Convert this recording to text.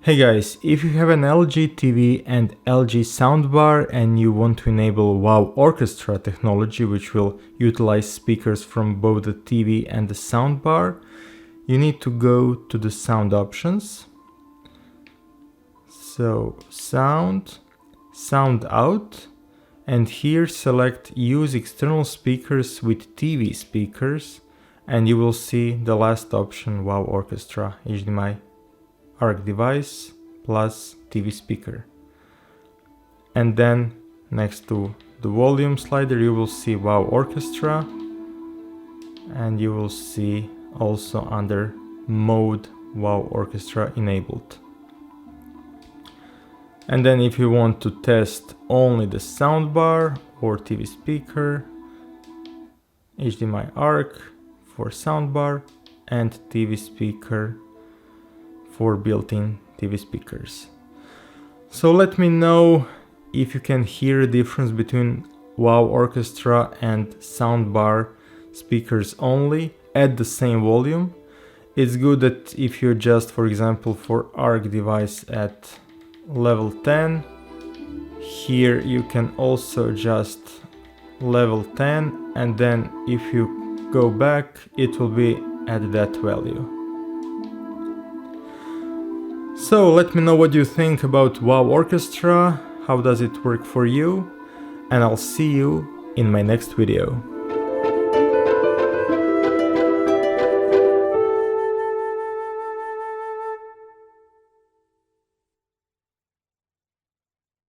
Hey guys, if you have an LG TV and LG soundbar and you want to enable WOW Orchestra technology, which will utilize speakers from both the TV and the soundbar, you need to go to the sound options. So sound, sound out, and here select use external speakers with TV speakers, and you will see the last option, WOW Orchestra, HDMI ARC device plus TV speaker. And then next to the volume slider you will see WOW Orchestra, and you will see also under mode WOW Orchestra enabled. And then if you want to test only the soundbar or TV speaker, HDMI ARC for soundbar and TV speaker for built-in TV speakers. So let me know if you can hear a difference between WOW Orchestra and soundbar speakers only at the same volume. It's good that if you adjust, for example, for ARC device at level 10, here you can also adjust level 10, and then if you go back it will be at that value. So let me know what you think about WOW Orchestra, how does it work for you, and I'll see you in my next video.